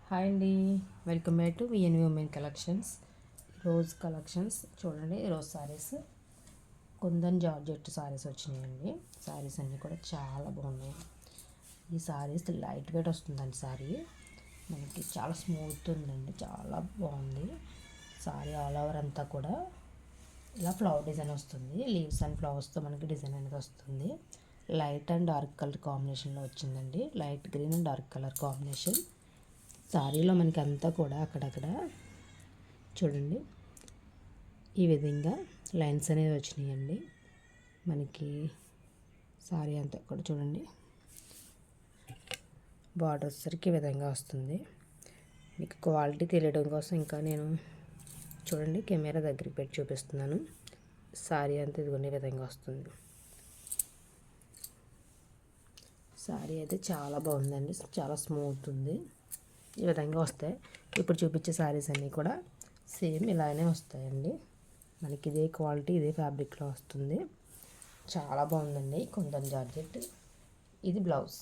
Hi అండి, welcome back to విఎన్వి women collections. Rose collections చూడండి. Rose saris, kundan georgette saris వచ్చినాయండి. సారీస్ అన్నీ కూడా చాలా బాగున్నాయి. ఈ సారీస్ లైట్ వెయిట్ వస్తుందండి. సారీ మనకి చాలా స్మూత్ ఉందండి, చాలా బాగుంది. సారీ ఆల్ ఓవర్ అంతా కూడా ఇలా ఫ్లవర్ డిజైన్ వస్తుంది. లీవ్స్ అండ్ ఫ్లవర్స్తో మనకి డిజైన్ అనేది వస్తుంది. లైట్ అండ్ డార్క్ కలర్ కాంబినేషన్లో వచ్చిందండి. Light green and dark colour combination. సారీలో మనకి అంతా కూడా అక్కడక్కడ చూడండి ఈ విధంగా లైన్స్ అనేది వచ్చినాయండి. మనకి సారీ అంతా కూడా చూడండి బార్డర్ వచ్చేసరికి ఈ విధంగా వస్తుంది. మీకు క్వాలిటీ తెలియడం కోసం ఇంకా నేను చూడండి కెమెరా దగ్గరికి పెట్టి చూపిస్తున్నాను. సారీ అంతా ఇదిగోండి ఈ విధంగా వస్తుంది. సారీ అయితే చాలా బాగుందండి, చాలా స్మూత్ ఉంది. ఈ విధంగా వస్తాయి. ఇప్పుడు చూపించే శారీస్ అన్నీ కూడా సేమ్ ఇలానే వస్తాయండి. మనకి ఇదే క్వాలిటీ, ఇదే ఫ్యాబ్రిక్లో వస్తుంది. చాలా బాగుందండి. కుందన్ జార్జెట్. ఇది బ్లౌజ్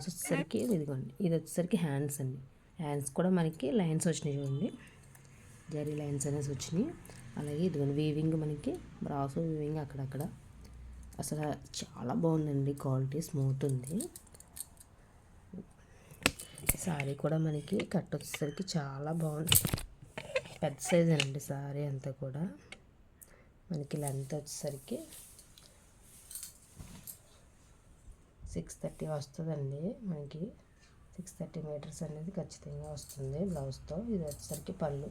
వచ్చేసరికి ఇదిగోండి. ఇది వచ్చేసరికి హ్యాండ్స్ అండి. హ్యాండ్స్ కూడా మనకి లైన్స్ వచ్చినాయి చూడండి, జరీ లైన్స్ అనేసి వచ్చినాయి. అలాగే ఇదిగోండి వీవింగ్, మనకి బ్రాస్ వీవింగ్ అక్కడక్కడ. అసలు చాలా బాగుందండి, క్వాలిటీ స్మూత్ ఉంది. సారీ కూడా మనకి కట్ వచ్చేసరికి చాలా బాగుంది. పెద్ద సైజ్ అండి సారీ అంతా కూడా. మనకి లెంత్ వచ్చేసరికి 630 వస్తుందండి. మనకి 630 మీటర్స్ అనేది ఖచ్చితంగా వస్తుంది బ్లౌజ్తో. ఇది వచ్చేసరికి పళ్ళు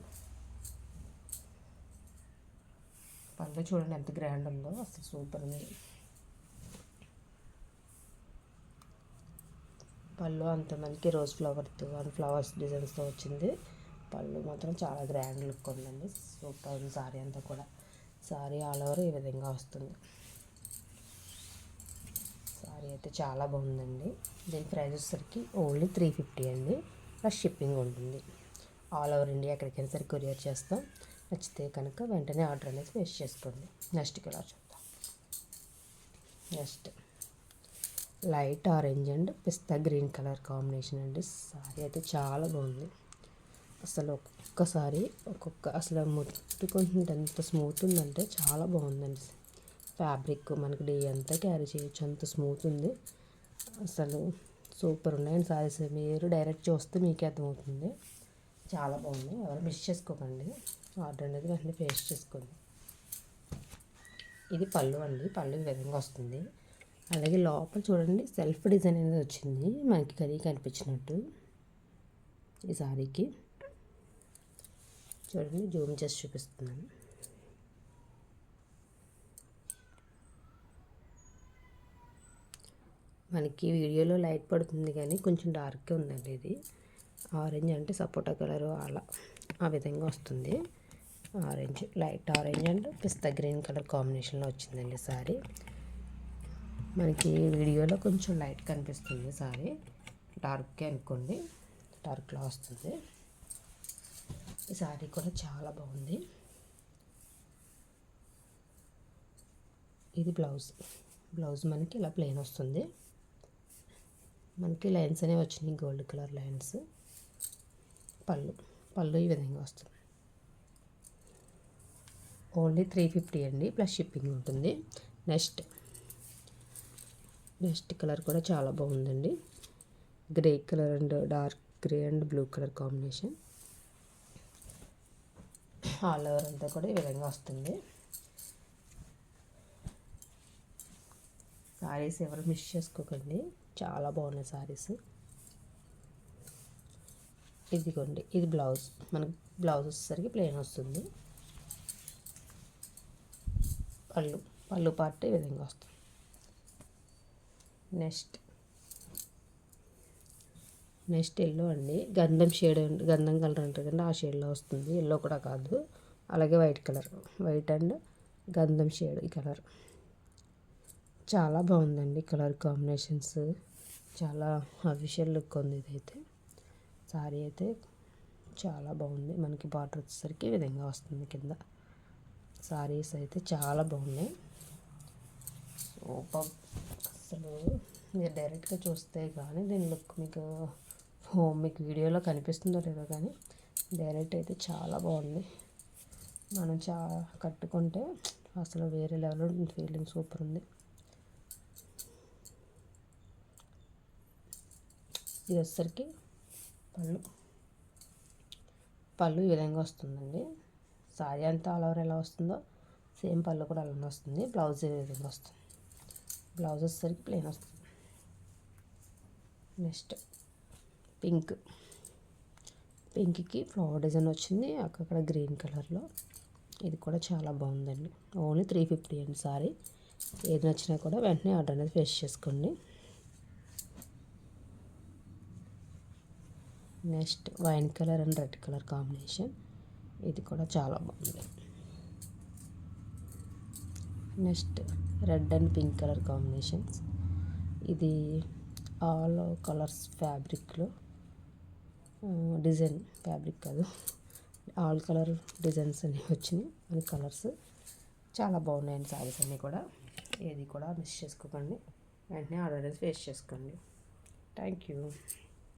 చూడండి ఎంత గ్రాండ్ ఉందో, అసలు సూపర్ ఉంది. పళ్ళు అంత మనకి రోజ్ ఫ్లవర్తో అండ్ ఫ్లవర్స్ డిజైన్స్తో వచ్చింది. పళ్ళు మాత్రం చాలా గ్రాండ్ లుక్ ఉందండి. సూపర్ ఉంది సారీ అంతా కూడా. సారీ ఆల్ ఓవర్ ఈ విధంగా వస్తుంది. సారీ అయితే చాలా బాగుందండి. దీని ప్రైస్ వచ్చేసరికి ఓన్లీ 350 అండి, ప్లస్ షిప్పింగ్ ఉంటుంది. ఆల్ ఓవర్ ఇండియా ఎక్కడికైనా సరే కొరియర్ చేస్తాం. నచ్చితే కనుక వెంటనే ఆర్డర్ అనేది ప్లేస్ చేసుకోండి. నెక్స్ట్ కలర్ చూద్దాం. Next light orange and pista green colour combination అండి. సారీ అయితే చాలా బాగుంది. అసలు అసలు ముట్టుకుంటుంటే ఎంత స్మూత్ ఉందంటే చాలా బాగుందండి. ఫ్యాబ్రిక్ మనకి డే అంతా క్యారీ చేయొచ్చు, అంత స్మూత్ ఉంది. అసలు సూపర్ ఉన్నాయండి సారీస్. మీరు డైరెక్ట్ చూస్తే మీకే అర్థమవుతుంది. చాలా బాగుంది. ఎవరు మిస్ చేసుకోకండి. ఆర్డర్ అనేది వెంటనే ప్లేస్ చేసుకోండి. ఇది పళ్ళు అండి. పళ్ళు ఈ విధంగా వస్తుంది. అలాగే లోపల చూడండి సెల్ఫ్ డిజైన్ అనేది వచ్చింది, మనకి కరీ కనిపించినట్టు. ఈ సారీకి చూడండి, జూమ్ చేసి చూపిస్తున్నాను. మనకి వీడియోలో లైట్ పడుతుంది కానీ కొంచెం డార్క్గా ఉందండి. ఇది ఆరెంజ్ అంటే సపోటా కలరు అలా ఆ విధంగా వస్తుంది. Orange, light orange and pista green colour కాంబినేషన్లో వచ్చిందండి సారీ. మనకి వీడియోలో కొంచెం లైట్ కనిపిస్తుంది సారీ, డార్క్గా అనుకోండి, డార్క్లో వస్తుంది. ఈ సారీ కూడా చాలా బాగుంది. ఇది బ్లౌజ్ మనకి ఇలా ప్లెయిన్ వస్తుంది. మనకి లైన్స్ అనేవి వచ్చినాయి, గోల్డ్ కలర్ లైన్స్. పళ్ళు ఈ విధంగా వస్తుంది. ఓన్లీ 350 అండి, ప్లస్ షిప్పింగ్ ఉంటుంది. నెక్స్ట్ కలర్ కూడా చాలా బాగుందండి. Grey colour and dark grey and blue colour combination. All over అంతా కూడా ఈ విధంగా వస్తుంది. సారీస్ ఎవరు మిస్ చేసుకోకండి, చాలా బాగున్నాయి సారీస్. ఇదిగోండి, ఇది బ్లౌజ్. మనకి బ్లౌజ్ వచ్చేసరికి ప్లెయిన్ వస్తుంది. పళ్ళు పార్ట్ ఈ విధంగా వస్తుంది. నెక్స్ట్ ఎల్లో అండి. గంధం షేడ్, గంధం కలర్ అంటారు కండి, ఆ షేడ్లో వస్తుంది. ఎల్లో కూడా కాదు. అలాగే వైట్ అండ్ గంధం షేడ్ ఈ కలర్. చాలా బాగుందండి కలర్ కాంబినేషన్స్. చాలా అఫీషియల్ లుక్ ఉంది ఇదైతే. సారీ అయితే చాలా బాగుంది. మనకి బార్డర్ వచ్చేసరికి ఈ విధంగా వస్తుంది కింద. సారీస్ అయితే చాలా బాగున్నాయి, సూపర్. అసలు మీరు డైరెక్ట్గా చూస్తే కానీ దీని లుక్ మీకు మీకు వీడియోలో కనిపిస్తుందో లేదో కానీ డైరెక్ట్ అయితే చాలా బాగుంది. మనం కట్టుకుంటే అసలు వేరే లెవెల్ ఉంటుంది, ఫీలింగ్ సూపర్ ఉంది. ఇది వచ్చేసరికి పళ్ళు ఈ విధంగా వస్తుందండి. సారీ అంతా ఆల్ ఓవర్ ఎలా వస్తుందో సేమ్ పళ్ళు కూడా అలానే వస్తుంది. బ్లౌజ్ ఈ విధంగా వస్తుంది. బ్లౌజ్ వచ్చేసరికి ప్లెయిన్ వస్తుంది. నెక్స్ట్ పింక్కి ఫ్లవర్ డిజైన్ వచ్చింది అక్కడ గ్రీన్ కలర్లో. ఇది కూడా చాలా బాగుందండి. ఓన్లీ 350 అండి సారీ. ఏది నచ్చినా కూడా వెంటనే ఆర్డర్ అనేది ప్లేస్ చేసుకోండి. Next wine colour and red colour combination. ఇది కూడా చాలా బాగుంది. Next red and pink colour combinations. ఇది ఆల్ కలర్స్ ఫ్యాబ్రిక్లో డిజైన్, ఫ్యాబ్రిక్ కాదు, ఆల్ కలర్ డిజైన్స్ అన్నీ వచ్చినాయి. అన్ని కలర్స్ చాలా బాగున్నాయండి. సారీస్ అన్నీ కూడా ఏది కూడా మిస్ చేసుకోకండి. వెంటనే ఆర్డర్ అనేది ప్లేస్ చేసుకోండి. Thank you.